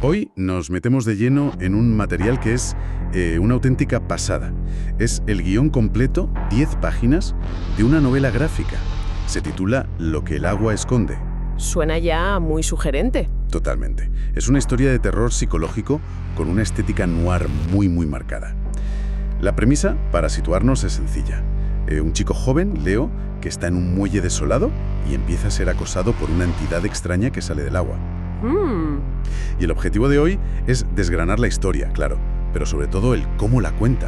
Hoy nos metemos de lleno en un material que es una auténtica pasada. Es el guión completo, 10 páginas, de una novela gráfica. Se titula Lo que el agua esconde. Suena ya muy sugerente. Totalmente. Es una historia de terror psicológico con una estética noir muy marcada. La premisa, para situarnos, es sencilla. Un chico joven, Leo, que está en un muelle desolado y empieza a ser acosado por una entidad extraña que sale del agua. Y el objetivo de hoy es desgranar la historia, claro, pero sobre todo el cómo la cuenta,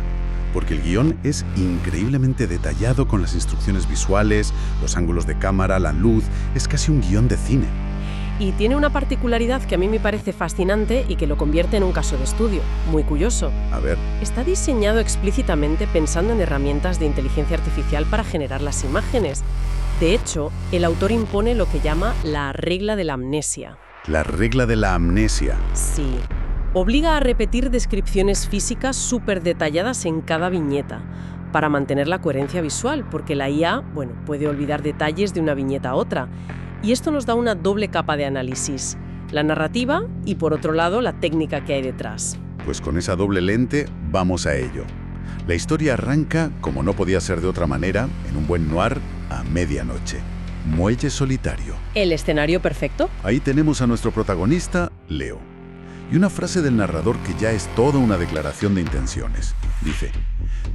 porque el guión es increíblemente detallado con las instrucciones visuales, los ángulos de cámara, la luz, es casi un guión de cine. Y tiene una particularidad que a mí me parece fascinante y que lo convierte en un caso de estudio, muy curioso. A ver, Está diseñado explícitamente pensando en herramientas de inteligencia artificial para generar las imágenes. De hecho, el autor impone lo que llama la regla de la amnesia. la regla de la amnesia. Sí. Obliga a repetir descripciones físicas súper detalladas en cada viñeta, para mantener la coherencia visual, porque la IA, puede olvidar detalles de una viñeta a otra. Y esto nos da una doble capa de análisis, la narrativa y, por otro lado, la técnica que hay detrás. Pues con esa doble lente vamos a ello. La historia arranca, como no podía ser de otra manera, en un buen noir a medianoche. Muelle solitario. ¿El escenario perfecto? Ahí tenemos a nuestro protagonista, Leo. Y una frase del narrador que ya es toda una declaración de intenciones. Dice,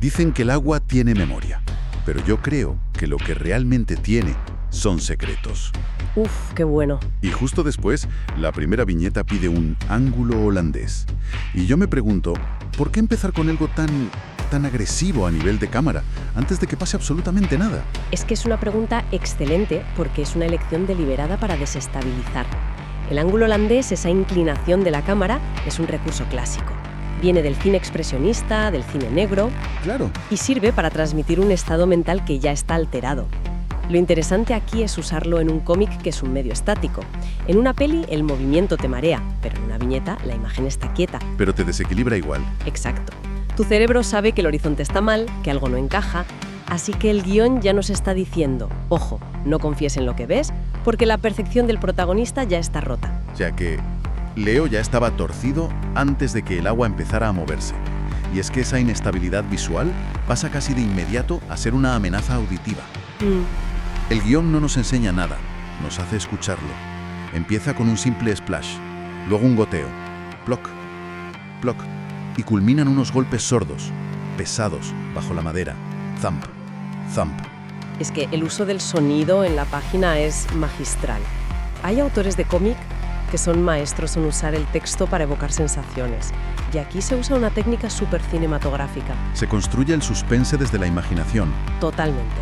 dicen que el agua tiene memoria, pero yo creo que lo que realmente tiene son secretos. Uf, qué bueno. Y justo después, la primera viñeta pide un ángulo holandés. Y yo me pregunto, ¿por qué empezar con algo tan agresivo a nivel de cámara, antes de que pase absolutamente nada? Es que es una pregunta excelente porque es una elección deliberada para desestabilizar. El ángulo holandés, esa inclinación de la cámara, es un recurso clásico. Viene del cine expresionista, del cine negro, Claro. y sirve para transmitir un estado mental que ya está alterado. Lo interesante aquí es usarlo en un cómic que es un medio estático. En una peli el movimiento te marea, pero en una viñeta la imagen está quieta. Pero te desequilibra igual. Exacto. Tu cerebro sabe que el horizonte está mal, que algo no encaja, así que el guión ya nos está diciendo, ojo, no confíes en lo que ves, porque la percepción del protagonista ya está rota. Ya que Leo ya estaba torcido antes de que el agua empezara a moverse. Y es que esa inestabilidad visual pasa casi de inmediato a ser una amenaza auditiva. El guión no nos enseña nada, nos hace escucharlo. Empieza con un simple splash, luego un goteo, ploc, ploc, y culminan unos golpes sordos, pesados, bajo la madera, thump, thump. Es que el uso del sonido en la página es magistral. Hay autores de cómic que son maestros en usar el texto para evocar sensaciones, y aquí se usa una técnica súper cinematográfica. Se construye el suspense desde la imaginación. Totalmente.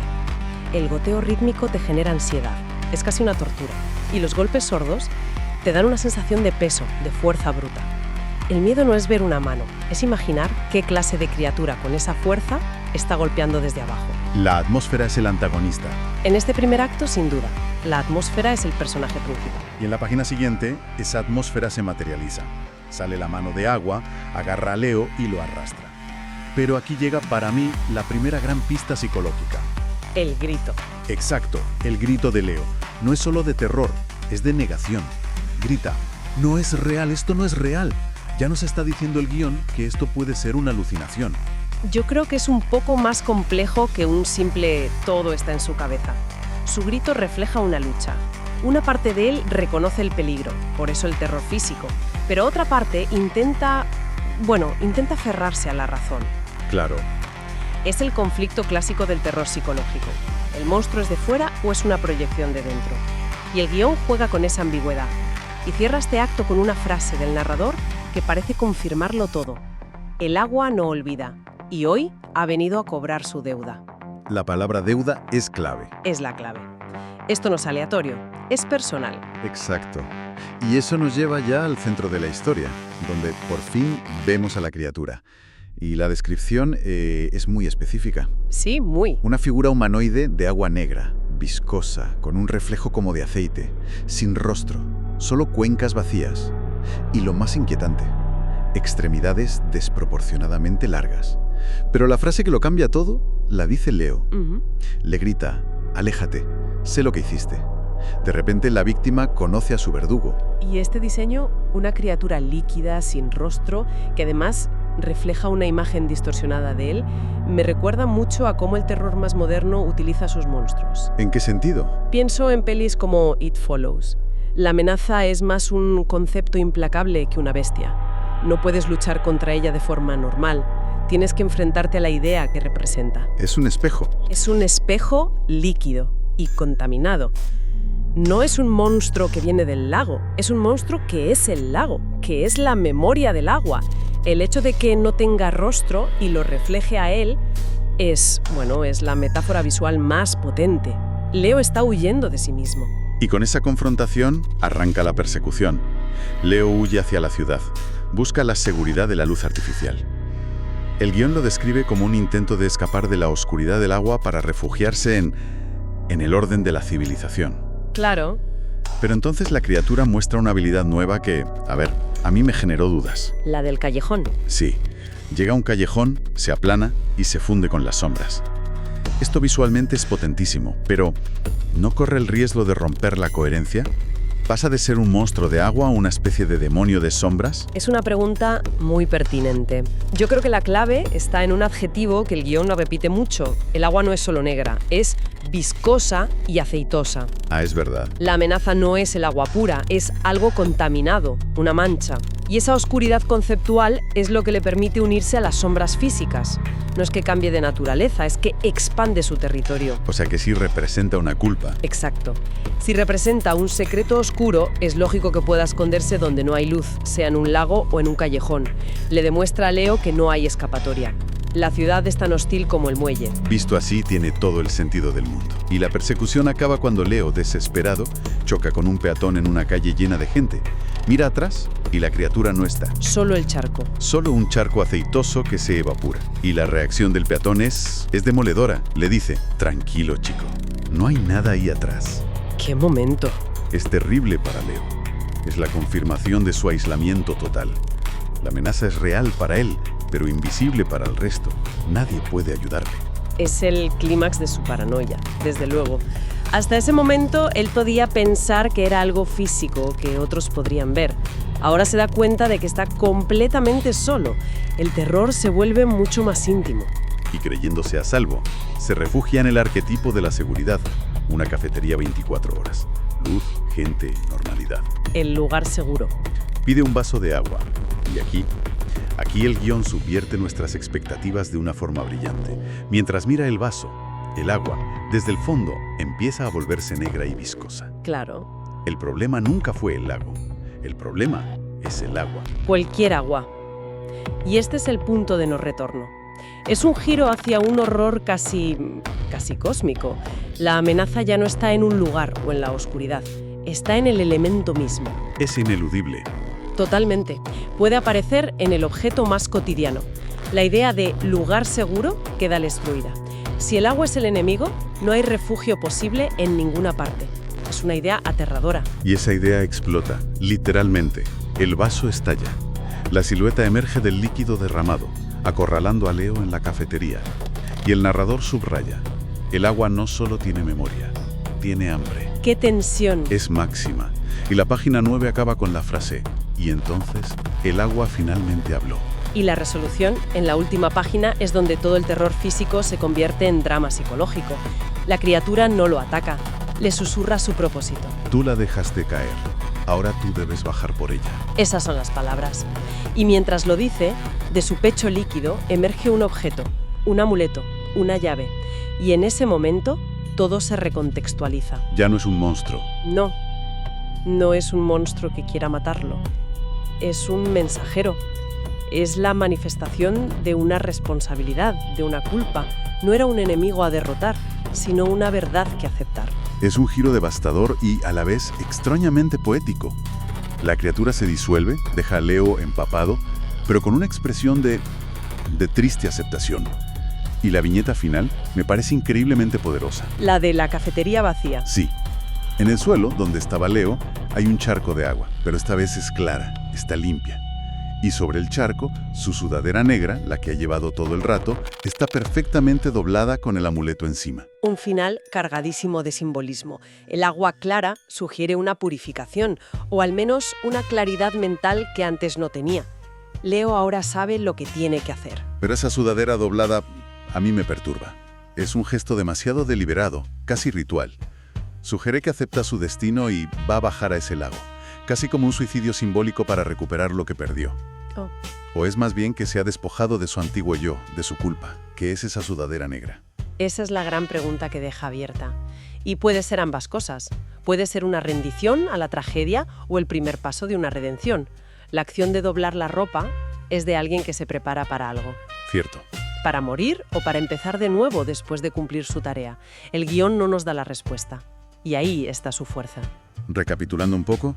El goteo rítmico te genera ansiedad, es casi una tortura, y los golpes sordos te dan una sensación de peso, de fuerza bruta. El miedo no es ver una mano, es imaginar qué clase de criatura con esa fuerza está golpeando desde abajo. La atmósfera es el antagonista. En este primer acto, sin duda, la atmósfera es el personaje principal. Y en la página siguiente, esa atmósfera se materializa. Sale la mano de agua, agarra a Leo y lo arrastra. Pero aquí llega para mí la primera gran pista psicológica. El grito. Exacto, el grito de Leo. No es solo de terror, es de negación. Grita, no es real, esto no es real. Ya nos está diciendo el guión que esto puede ser una alucinación. Yo creo que es un poco más complejo que un simple todo está en su cabeza. Su grito refleja una lucha. Una parte de él reconoce el peligro, por eso el terror físico, pero otra parte intenta aferrarse a la razón. Claro, Es el conflicto clásico del terror psicológico. ¿El monstruo es de fuera o es una proyección de dentro? Y el guión juega con esa ambigüedad. Y cierra este acto con una frase del narrador que parece confirmarlo todo. El agua no olvida, y hoy ha venido a cobrar su deuda. la palabra deuda es clave. Es la clave. Esto no es aleatorio, es personal. Exacto. Y eso nos lleva ya al centro de la historia, donde por fin vemos a la criatura. Y la descripción es muy específica. Sí, muy. Una figura humanoide de agua negra, viscosa, con un reflejo como de aceite, sin rostro, solo cuencas vacías. Y lo más inquietante, extremidades desproporcionadamente largas. Pero la frase que lo cambia todo la dice Leo. Le grita, aléjate, sé lo que hiciste. De repente la víctima conoce a su verdugo. Y este diseño, una criatura líquida, sin rostro, que además refleja una imagen distorsionada de él, me recuerda mucho a cómo el terror más moderno utiliza sus monstruos. ¿En qué sentido? Pienso en pelis como It Follows. La amenaza es más un concepto implacable que una bestia. No puedes luchar contra ella de forma normal. Tienes que enfrentarte a la idea que representa. Es un espejo. Es un espejo líquido y contaminado. No es un monstruo que viene del lago, es un monstruo que es el lago, que es la memoria del agua. El hecho de que no tenga rostro y lo refleje a él es la metáfora visual más potente. Leo está huyendo de sí mismo. Y con esa confrontación arranca la persecución. Leo huye hacia la ciudad, busca la seguridad de la luz artificial. El guión lo describe como un intento de escapar de la oscuridad del agua para refugiarse en el orden de la civilización. Claro. Pero entonces la criatura muestra una habilidad nueva que, a mí me generó dudas. La del callejón. Sí, llega a un callejón, se aplana y se funde con las sombras. Esto visualmente es potentísimo, pero ¿no corre el riesgo de romper la coherencia? ¿Pasa de ser un monstruo de agua a una especie de demonio de sombras? Es una pregunta muy pertinente. Yo creo que la clave está en un adjetivo que el guión no repite mucho. El agua no es solo negra, es viscosa y aceitosa. Ah, es verdad. La amenaza no es el agua pura, es algo contaminado, una mancha. Y esa oscuridad conceptual es lo que le permite unirse a las sombras físicas. No es que cambie de naturaleza, es que expande su territorio. O sea que sí representa una culpa. Exacto. Si representa un secreto oscuro, es lógico que pueda esconderse donde no hay luz, sea en un lago o en un callejón. Le demuestra a Leo que no hay escapatoria. La ciudad es tan hostil como el muelle. Visto así, tiene todo el sentido del mundo. Y la persecución acaba cuando Leo, desesperado, choca con un peatón en una calle llena de gente. Mira atrás y la criatura no está. Solo el charco. Solo un charco aceitoso que se evapora. Y la reacción del peatón es demoledora. Le dice, tranquilo chico, no hay nada ahí atrás. ¡Qué momento! Es terrible para Leo. Es la confirmación de su aislamiento total. La amenaza es real para él, pero invisible para el resto. Nadie puede ayudarle. Es el clímax de su paranoia, desde luego. Hasta ese momento, él podía pensar que era algo físico, que otros podrían ver. Ahora se da cuenta de que está completamente solo. El terror se vuelve mucho más íntimo. Y creyéndose a salvo, se refugia en el arquetipo de la seguridad. Una cafetería 24 horas. Luz, gente, normalidad. El lugar seguro. Pide un vaso de agua. Y aquí el guión subvierte nuestras expectativas de una forma brillante. Mientras mira el vaso, el agua, desde el fondo, empieza a volverse negra y viscosa. Claro. El problema nunca fue el lago. El problema es el agua. Cualquier agua. Y este es el punto de no retorno. Es un giro hacia un horror casi cósmico. La amenaza ya no está en un lugar o en la oscuridad. Está en el elemento mismo. Es ineludible. Totalmente. Puede aparecer en el objeto más cotidiano. La idea de lugar seguro queda destruida. Si el agua es el enemigo, no hay refugio posible en ninguna parte. Es una idea aterradora. Y esa idea explota, literalmente. El vaso estalla. La silueta emerge del líquido derramado, acorralando a Leo en la cafetería. Y el narrador subraya, el agua no solo tiene memoria, tiene hambre. ¡Qué tensión! Es máxima. Y la página 9 acaba con la frase, y entonces el agua finalmente habló. Y la resolución, en la última página, es donde todo el terror físico se convierte en drama psicológico. La criatura no lo ataca, le susurra su propósito. Tú la dejaste caer, ahora tú debes bajar por ella. Esas son las palabras. Y mientras lo dice, de su pecho líquido emerge un objeto, un amuleto, una llave. Y en ese momento, todo se recontextualiza. Ya no es un monstruo. No es un monstruo que quiera matarlo. Es un mensajero. Es la manifestación de una responsabilidad, de una culpa. No era un enemigo a derrotar, sino una verdad que aceptar. Es un giro devastador y, a la vez, extrañamente poético. La criatura se disuelve, deja a Leo empapado, pero con una expresión de triste aceptación. Y la viñeta final me parece increíblemente poderosa. La de la cafetería vacía. Sí. En el suelo, donde estaba Leo, hay un charco de agua, pero esta vez es clara, está limpia. Y sobre el charco, su sudadera negra, la que ha llevado todo el rato, está perfectamente doblada con el amuleto encima. Un final cargadísimo de simbolismo. El agua clara sugiere una purificación, o al menos una claridad mental que antes no tenía. Leo ahora sabe lo que tiene que hacer. Pero esa sudadera doblada a mí me perturba. Es un gesto demasiado deliberado, casi ritual. Sugiere que acepta su destino y va a bajar a ese lago, casi como un suicidio simbólico para recuperar lo que perdió. Oh. ¿O es más bien que se ha despojado de su antiguo yo, de su culpa, que es esa sudadera negra? Esa es la gran pregunta que deja abierta. Y puede ser ambas cosas. Puede ser una rendición a la tragedia o el primer paso de una redención. La acción de doblar la ropa es de alguien que se prepara para algo. Cierto. ¿Para morir o para empezar de nuevo después de cumplir su tarea? El guión no nos da la respuesta. Y ahí está su fuerza. Recapitulando un poco,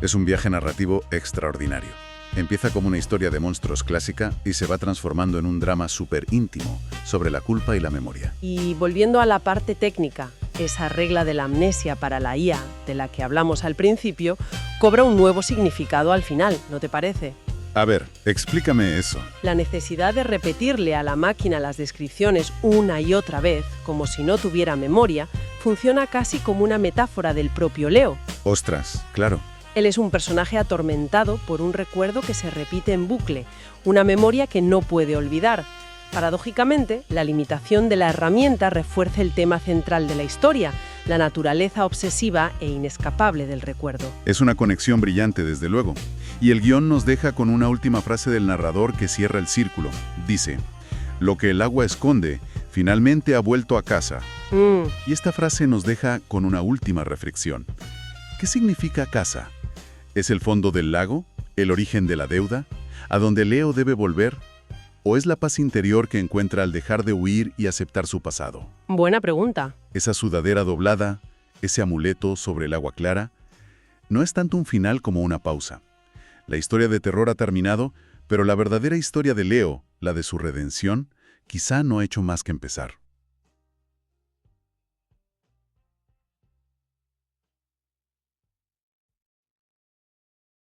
es un viaje narrativo extraordinario. Empieza como una historia de monstruos clásica y se va transformando en un drama súper íntimo sobre la culpa y la memoria. Y volviendo a la parte técnica, esa regla de la amnesia para la IA, de la que hablamos al principio, cobra un nuevo significado al final, ¿no te parece? A ver, explícame eso. La necesidad de repetirle a la máquina las descripciones una y otra vez, como si no tuviera memoria, funciona casi como una metáfora del propio Leo. Ostras, claro. Él es un personaje atormentado por un recuerdo que se repite en bucle, una memoria que no puede olvidar. Paradójicamente, la limitación de la herramienta refuerza el tema central de la historia, la naturaleza obsesiva e inescapable del recuerdo. Es una conexión brillante, desde luego. Y el guión nos deja con una última frase del narrador que cierra el círculo. Dice, «Lo que el agua esconde, finalmente ha vuelto a casa». Y esta frase nos deja con una última reflexión. ¿Qué significa casa? ¿Es el fondo del lago? ¿El origen de la deuda? ¿A donde Leo debe volver? ¿O es la paz interior que encuentra al dejar de huir y aceptar su pasado? Buena pregunta. Esa sudadera doblada, ese amuleto sobre el agua clara, no es tanto un final como una pausa. La historia de terror ha terminado, pero la verdadera historia de Leo, la de su redención, quizá no ha hecho más que empezar.